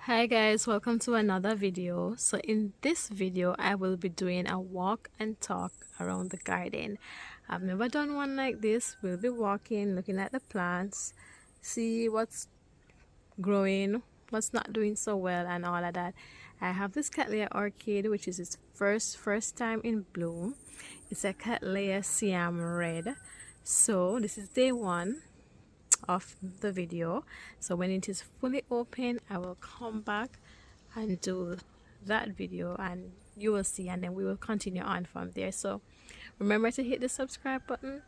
Hi guys, welcome to another video. So in this video I will be doing a walk and talk around the garden. I've never done one like this. We'll be walking, looking at the plants, see what's growing, what's not doing so well, and all of that. I have this Cattleya orchid, which is its first time in bloom. It's a Cattleya Siam Red. So this is day one of the video. So when it is fully open, I will come back and do that video and you will see, and then we will continue on from there. So remember to hit the subscribe button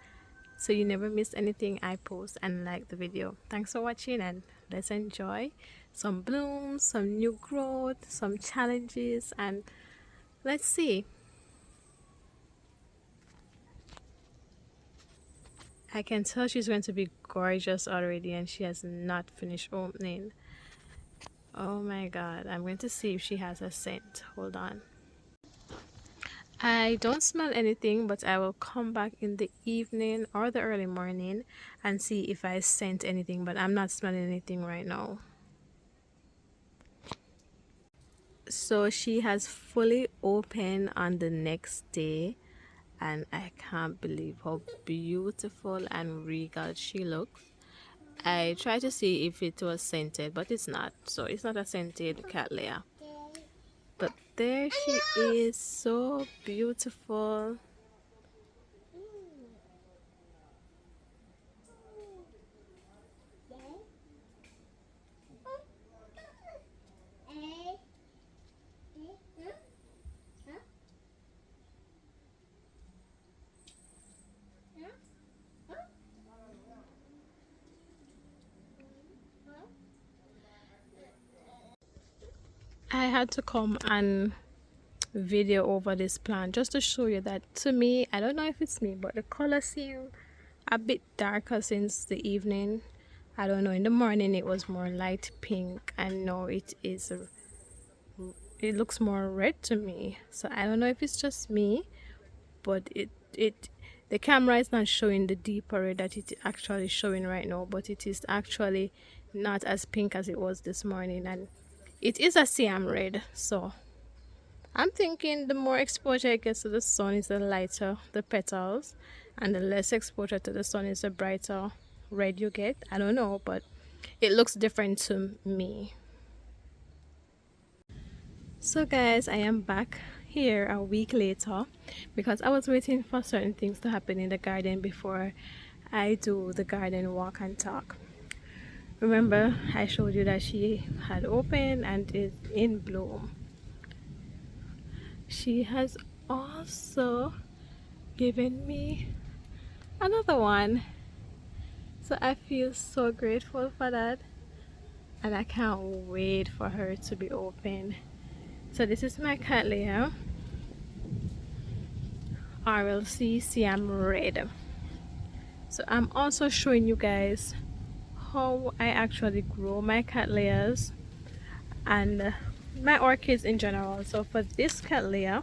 so you never miss anything I post, and like the video. Thanks for watching, and let's enjoy some blooms, some new growth, some challenges, and let's see. I can tell she's going to be gorgeous already, and she has not finished opening. Oh my god, I'm going to see if she has a scent. Hold on. I don't smell anything, but I will come back in the evening or the early morning and see if I scent anything, but I'm not smelling anything right now. So she has fully opened on the next day, and I can't believe how beautiful and regal she looks. I tried to see if it was scented, but it's not. So it's not a scented Cattleya. But there she is, so beautiful. I had to come and video over this plant just to show you that, to me, I don't know if it's me, but the color seems a bit darker since the evening. I don't know, in the morning it was more light pink, and now it looks more red to me. So I don't know if it's just me, but the camera is not showing the deeper red that it's actually showing right now, but it is actually not as pink as it was this morning, and it is a Siam red. So I'm thinking the more exposure it gets to the sun is the lighter the petals, and the less exposure to the sun is the brighter red you get. I don't know, but it looks different to me. So guys, I am back here a week later because I was waiting for certain things to happen in the garden before I do the garden walk and talk. Remember, I showed you that she had opened and is in bloom. She has also given me another one, so I feel so grateful for that, and I can't wait for her to be open. So this is my Cattleya RLC Siam Red. So I'm also showing you guys how I actually grow my Cattleyas and my orchids in general. So for this Cattleya,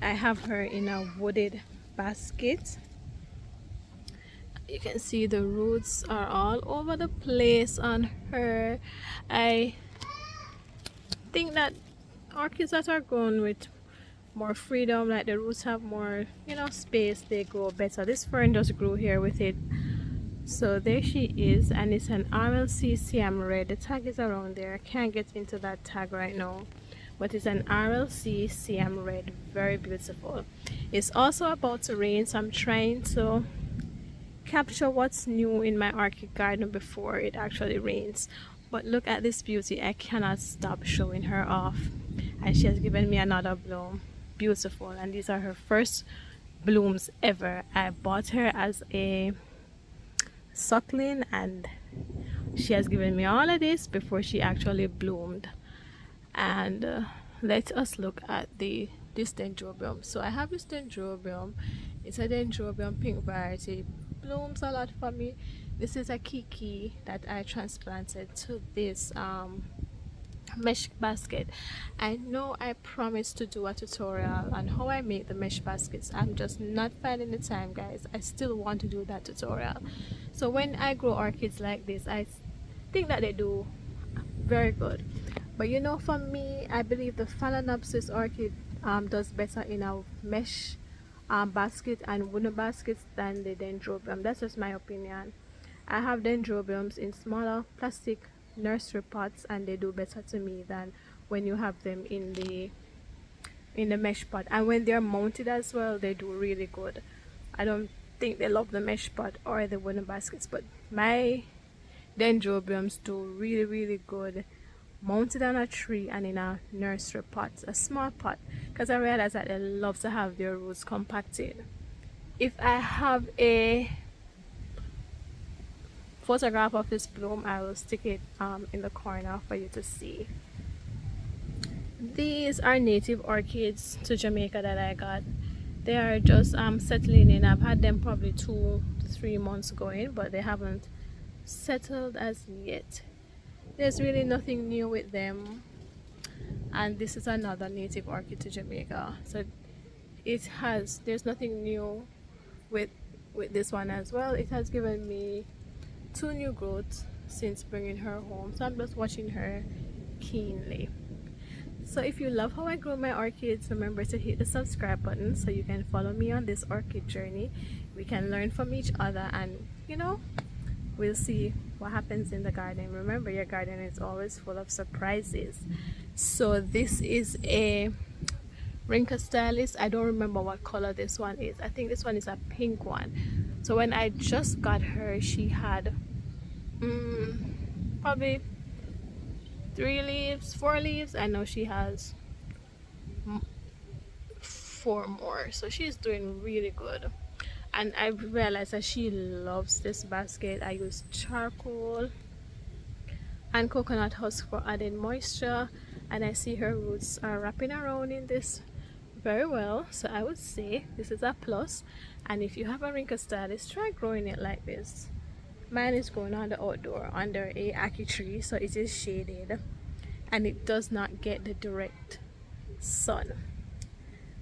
I have her in a wooded basket. You can see the roots are all over the place on her. I think that orchids that are grown with more freedom, like the roots have more, space, they grow better. This fern just grew here with it. So there she is, and it's an RLC Siam Red. The tag is around there. I can't get into that tag right now, but it's an RLC Siam Red. Very beautiful. It's also about to rain, so I'm trying to capture what's new in my orchid garden before it actually rains. But look at this beauty. I cannot stop showing her off, and she has given me another bloom. Beautiful. And these are her first blooms ever. I bought her as a suckling, and she has given me all of this before she actually bloomed. And let us look at this Dendrobium. So I have this Dendrobium. It's a Dendrobium pink variety. Blooms a lot for me. This is a keiki that I transplanted to this mesh basket. I know I promised to do a tutorial on how I make the mesh baskets. I'm just not finding the time, guys. I still want to do that tutorial. So when I grow orchids like this, I think that they do very good. But you know, for me, I believe the Phalaenopsis orchid does better in a mesh basket and wooden baskets than the Dendrobium. That's just my opinion. I have Dendrobiums in smaller plastic nursery pots, and they do better to me than when you have them in the mesh pot. And when they're mounted as well, they do really good. I don't think they love the mesh pot or the wooden baskets, but my Dendrobiums do really good mounted on a tree and in a nursery pot, a small pot, because I realize that they love to have their roots compacted. If I have a photograph of this bloom, I will stick it in the corner for you to see. These are native orchids to Jamaica that I got. They are just settling in. I've had them probably 2 to 3 months going, but they haven't settled as yet. There's really nothing new with them, and this is another native orchid to Jamaica, so there's nothing new with this one as well. It has given me 2 new growths since bringing her home, so I'm just watching her keenly. So if you love how I grow my orchids, remember to hit the subscribe button so you can follow me on this orchid journey. We can learn from each other, and you know, we'll see what happens in the garden. Remember, your garden is always full of surprises. So this is a Rhynchostylis. I don't remember what color this one is. I think this one is a pink one. So when I just got her, she had probably 3 leaves, 4 leaves. I know she has 4 more, so she's doing really good. And I realized that she loves this basket. I use charcoal and coconut husk for added moisture, and I see her roots are wrapping around in this very well, so I would say this is a plus. And if you have a Rhynchostylis, try growing it like this. Mine is growing on the outdoor under a ackee tree, so it is shaded and it does not get the direct sun.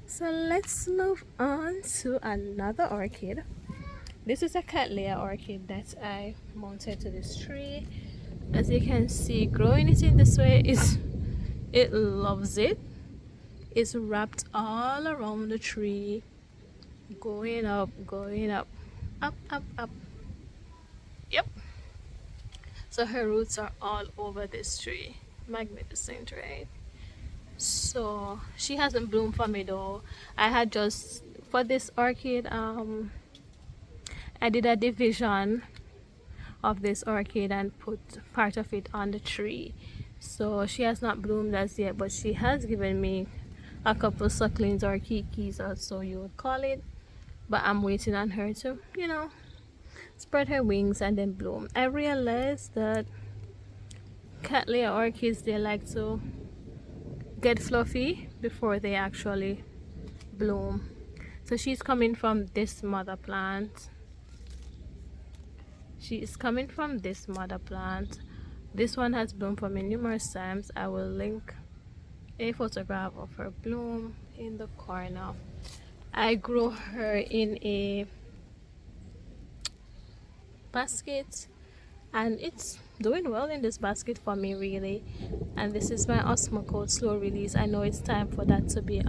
So let's move on to another orchid. This is a Cattleya orchid that I mounted to this tree. As you can see, growing it in this way it loves it. It's wrapped all around the tree, going up, up. Yep. So her roots are all over this tree. Magnificent, right? So she hasn't bloomed for me though. I had just for this orchid I did a division of this orchid and put part of it on the tree, so she has not bloomed as yet, but she has given me a couple sucklings or keikis, or so you would call it. But I'm waiting on her to, you know, spread her wings and then bloom. I realized that Cattleya orchids, they like to get fluffy before they actually bloom. So she's coming from this mother plant. She is coming from this mother plant. This one has bloomed for me numerous times. I will link a photograph of her bloom in the corner. I grow her in a basket, and it's doing well in this basket for me, really. And this is my Osmocote slow release. I know it's time for that to be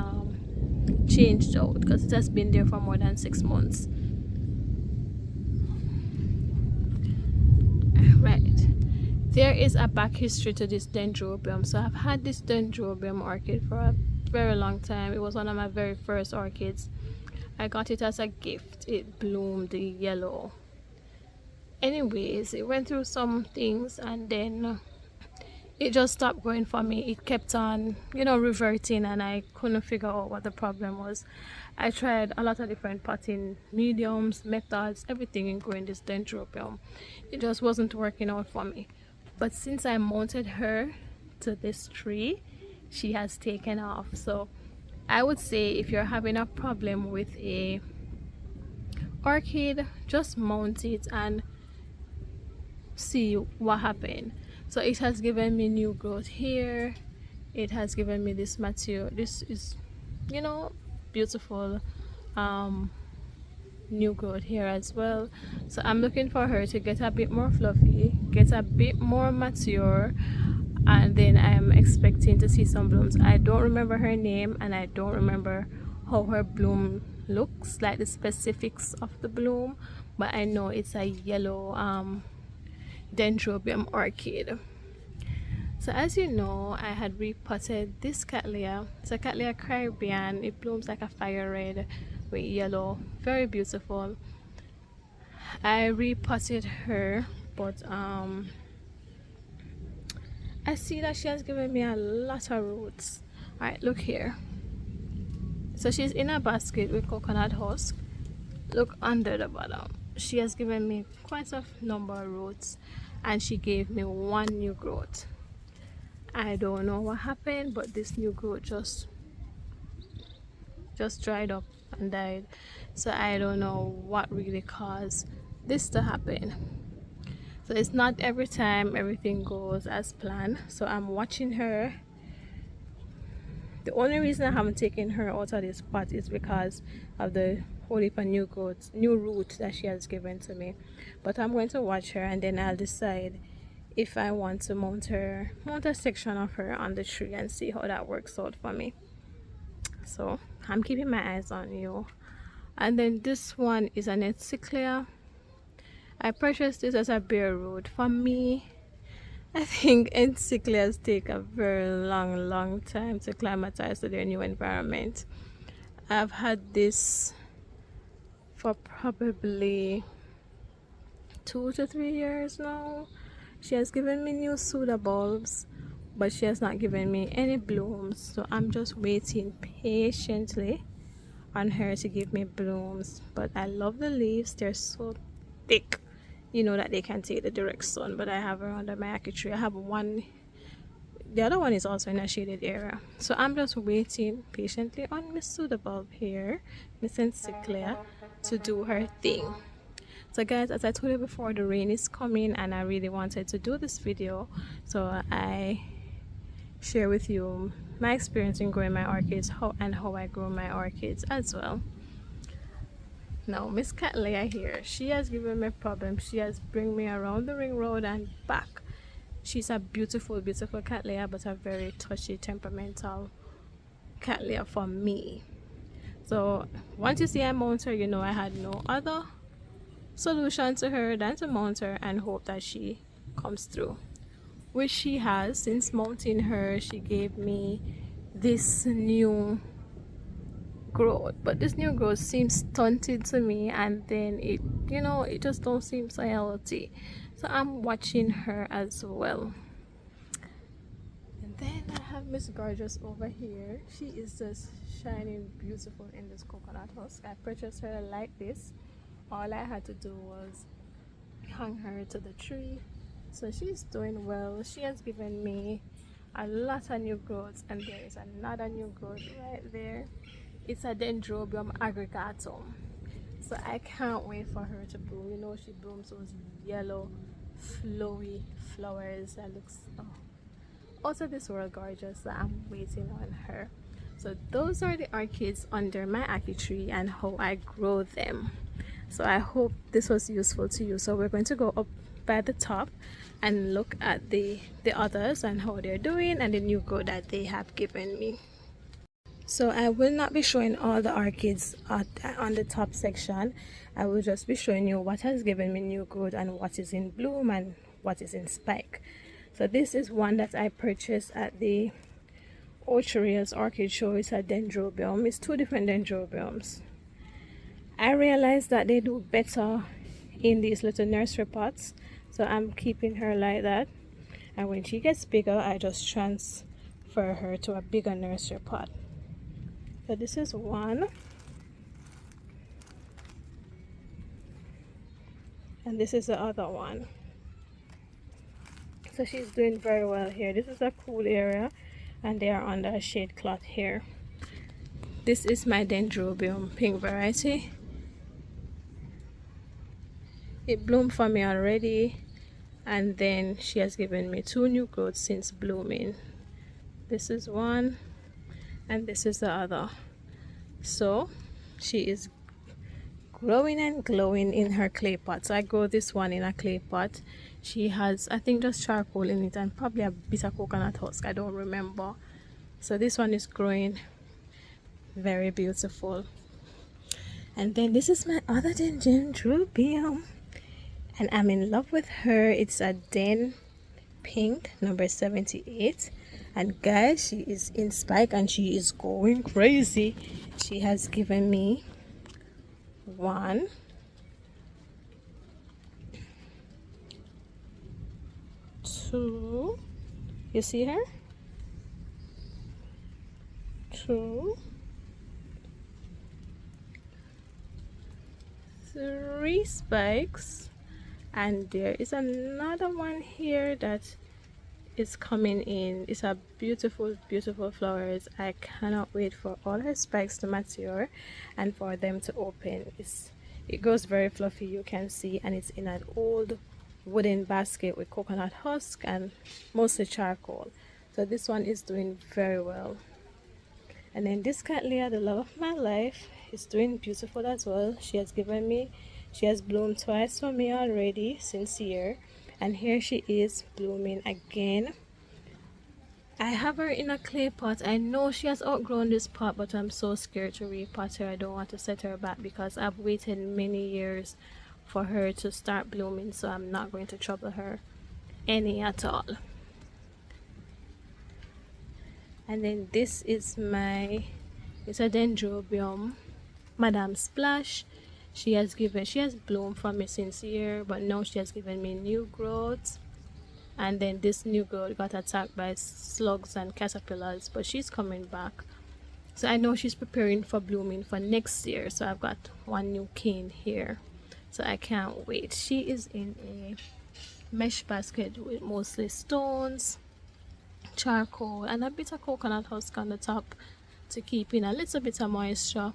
changed out because it has been there for more than 6 months. Right, there is a back history to this Dendrobium. So I've had this Dendrobium orchid for a very long time. It was one of my very first orchids. I got it as a gift. It bloomed yellow. Anyways, it went through some things and then it just stopped growing for me. It kept on, you know, reverting, and I couldn't figure out what the problem was. I tried a lot of different potting mediums, methods, everything in growing this Dendrobium. It just wasn't working out for me. But since I mounted her to this tree, she has taken off. So I would say if you're having a problem with a orchid, just mount it and see what happened. So it has given me new growth here. It has given me this material. This is, you know, beautiful new growth here as well. So I'm looking for her to get a bit more fluffy, get a bit more mature, and then I'm expecting to see some blooms. I don't remember her name, and I don't remember how her bloom looks like, the specifics of the bloom, but I know it's a yellow Dendrobium orchid. So as you know, I had repotted this Cattleya. It's a Cattleya Caribbean. It blooms like a fire red with yellow, very beautiful. I repotted her, but I see that she has given me a lot of roots. Alright, look here. So she's in a basket with coconut husk. Look under the bottom. She has given me quite a number of roots, and she gave me one new growth. I don't know what happened, but this new growth just dried up and died. So I don't know what really caused this to happen. So it's not every time everything goes as planned. So I'm watching her. The only reason I haven't taken her out of this pot is because of the whole heap of new root that she has given to me. But I'm going to watch her, and then I'll decide if I want to mount a section of her on the tree and see how that works out for me. So I'm keeping my eyes on you. And then this one is an Cattleya. I purchased this as a bare root. For me, I think Cattleya's take a very long time to acclimatize to their new environment. I've had this for probably 2 to 3 years now. She has given me new Suda bulbs, but she has not given me any blooms. So I'm just waiting patiently on her to give me blooms. But I love the leaves. They're so thick, you know, that they can take the direct sun. But I have her under my ackee tree. I have one. The other one is also in a shaded area. So I'm just waiting patiently on Miss Suda bulb here, Miss Cattleya, to do her thing. So guys, as I told you before, the rain is coming, and I really wanted to do this video, so I share with you my experience in growing my orchids, how I grow my orchids as well. Now Miss Cattleya here, she has given me problems. She has bring me around the ring road and back. She's a beautiful Cattleya, but a very touchy, temperamental Cattleya for me. So once you see I mount her, you know I had no other solution to her than to mount her and hope that she comes through, which she has. Since mounting her, she gave me this new growth, but this new growth seems stunted to me, and then it just don't seem so healthy. So I'm watching her as well. And then I have Miss Gorgeous over here. She is just shining beautiful in this coconut husk. I purchased her like this. All I had to do was hang her to the tree. So she's doing well. She has given me a lot of new growths, and there is another new growth right there. It's a Dendrobium aggregatum. So I can't wait for her to bloom. You know, she blooms those yellow flowy flowers that looks out of this world gorgeous. So I'm waiting on her. So those are the orchids under my ackee tree and how I grow them. So I hope this was useful to you. So we're going to go up by the top and look at the others and how they're doing and the new growth that they have given me. So I will not be showing all the orchids on the top section. I will just be showing you what has given me new growth and what is in bloom and what is in spike. So this is one that I purchased at the Orchid's orchid show. It's a Dendrobium. It's two different Dendrobiums. I realized that they do better in these little nursery pots, so I'm keeping her like that, and when she gets bigger I just transfer her to a bigger nursery pot. So this is one, and this is the other one. So she's doing very well here. This is a cool area, and they are under a shade cloth here. This is my Dendrobium pink variety. It bloomed for me already, and then she has given me two new growths since blooming. This is one and this is the other. So she is growing and glowing in her clay pot. So I grow this one in a clay pot. She has, I think, just charcoal in it and probably a bit of coconut husk, I don't remember. So this one is growing very beautiful. And then this is my other Dendrobium, and I'm in love with her. It's a Den Pink number 78, and guys, she is in spike and she is going crazy. She has given me 1, 2, you see her, 2, 3 spikes, and there is another one here that is coming in. It's a beautiful flowers. I cannot wait for all her spikes to mature and for them to open. It goes very fluffy, you can see, and it's in an old wooden basket with coconut husk and mostly charcoal. So this one is doing very well. And then this Cattleya, the love of my life, is doing beautiful as well. She has bloomed twice for me already since here, and here she is blooming again. I have her in a clay pot. I know she has outgrown this pot, but I'm so scared to repot her. I don't want to set her back because I've waited many years for her to start blooming, so I'm not going to trouble her any at all. And then this is it's a Dendrobium, Madame Splash. She has bloomed for me since here, but now she has given me new growth. And then this new growth got attacked by slugs and caterpillars, but she's coming back. So I know she's preparing for blooming for next year. So I've got one new cane here, so I can't wait. She is in a mesh basket with mostly stones, charcoal, and a bit of coconut husk on the top to keep in a little bit of moisture.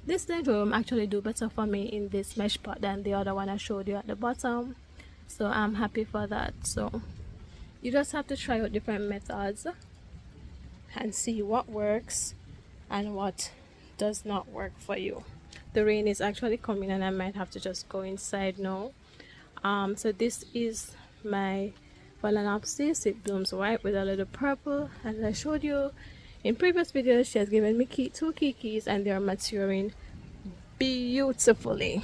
This Dendrobium actually do better for me in this mesh pot than the other one I showed you at the bottom, so I'm happy for that. So you just have to try out different methods and see what works and what does not work for you. The rain is actually coming and I might have to just go inside now. So this is my Phalaenopsis. It blooms white with a little purple. As I showed you in previous videos, she has given me 2 keikis and they are maturing beautifully.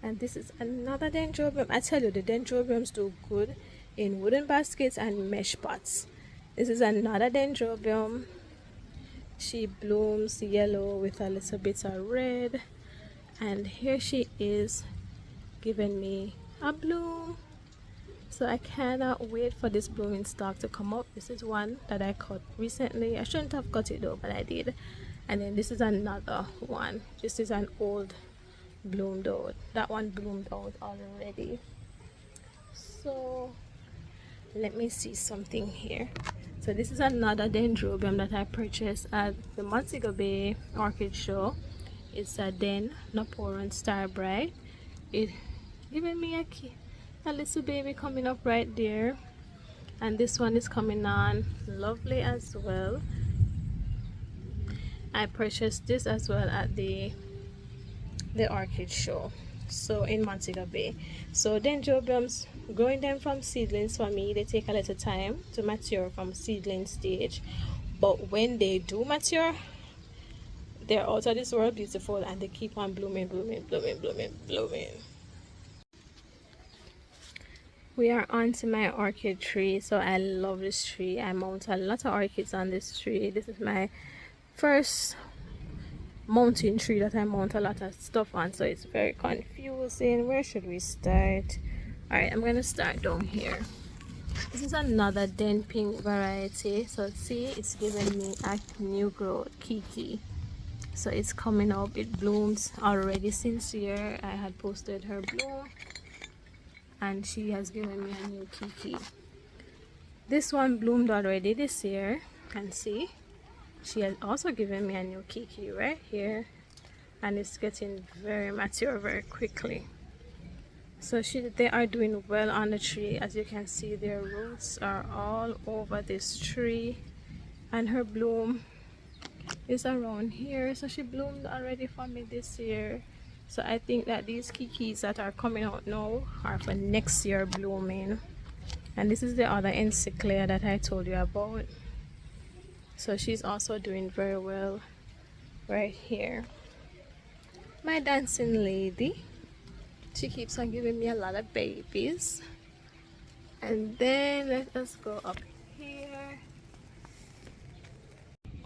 And this is another Dendrobium. I tell you, the Dendrobiums do good in wooden baskets and mesh pots. This is another Dendrobium. She blooms yellow with a little bit of red, and here she is giving me a bloom. So I cannot wait for this blooming stalk to come up. This is one that I cut recently. I shouldn't have cut it though, but I did. And then this is another one. This is an old bloomed out. That one bloomed out already. So let me see something here. So this is another Dendrobium that I purchased at the Montego Bay Orchid Show. It's a Den Napoleon Star Bright. It giving me a little baby coming up right there, and this one is coming on lovely as well. I purchased this as well at the Orchid Show, so in Montego Bay. So Dendrobiums, growing them from seedlings for me, they take a little time to mature from seedling stage, but when they do mature, they're out of this world beautiful and they keep on blooming. We are on to my orchid tree. So I love this tree. I mount a lot of orchids on this tree. This is my first mountain tree that I mount a lot of stuff on, so it's very confusing. Where should we start? Alright, I'm gonna start down here. This is another Den Pink variety. So see, it's giving me a new growth, keiki. So it's coming up. It blooms already since here. I had posted her bloom and she has given me a new keiki. This one bloomed already this year, and see, she has also given me a new keiki right here, and it's getting very mature very quickly. So they are doing well on the tree. As you can see, their roots are all over this tree, and her bloom is around here. So she bloomed already for me this year. So I think that these keikis that are coming out now are for next year blooming. And this is the other encyclia that I told you about. So she's also doing very well right here. My dancing lady, she keeps on giving me a lot of babies. And then let us go up here.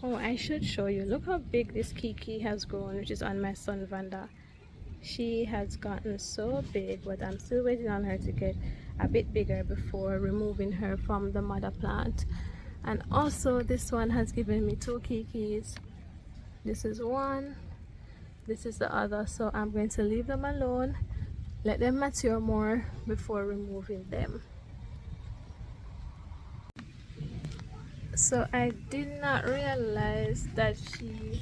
Oh, I should show you. Look how big this keiki has grown, which is on my son Vanda. She has gotten so big, but I'm still waiting on her to get a bit bigger before removing her from the mother plant. And also this one has given me two keikis. This is one, this is the other. So I'm going to leave them alone, let them mature more before removing them. So I did not realize that she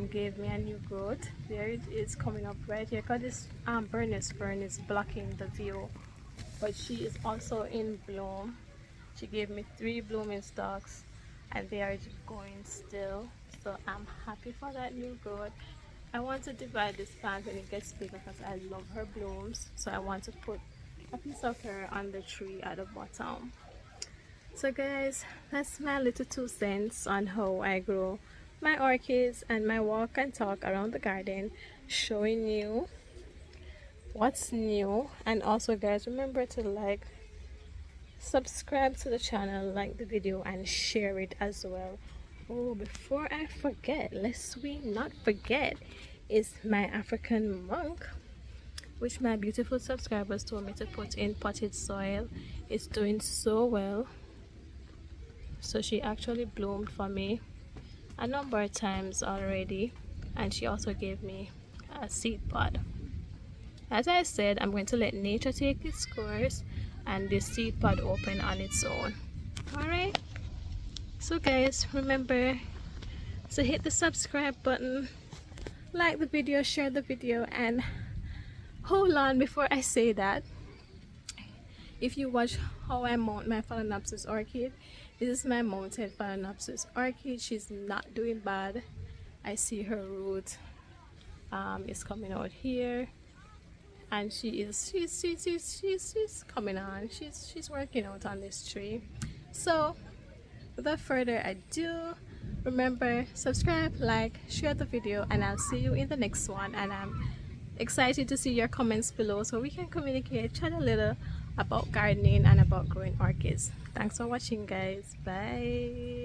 gave me a new growth. There it is coming up right here, because this Bernese fern is blocking the view, but she is also in bloom. She gave me 3 blooming stalks and they are going still, so I'm happy for that new growth. I want to divide this plant when it gets bigger because I love her blooms, so I want to put a piece of her on the tree at the bottom. So guys, that's my little 2 cents on how I grow my orchids and my walk and talk around the garden, showing you what's new. And also guys, remember to like, subscribe to the channel, like the video, and share it as well. Oh, before I forget, lest we not forget, is my African monk, which my beautiful subscribers told me to put in potted soil. It's doing so well. So she actually bloomed for me a number of times already, and she also gave me a seed pod. As I said, I'm going to let nature take its course and this seed pod open on its own. Alright, so guys, remember to hit the subscribe button, like the video, share the video, and hold on before I say that, if you watch how I mount my Phalaenopsis orchid, this is my mounted Phalaenopsis orchid. She's not doing bad. I see her root is coming out here, and she's coming on. She's working out on this tree. So without further ado, remember, subscribe, like, share the video, and I'll see you in the next one. And I'm excited to see your comments below so we can communicate, chat a little about gardening and about growing orchids. Thanks for watching guys. Bye.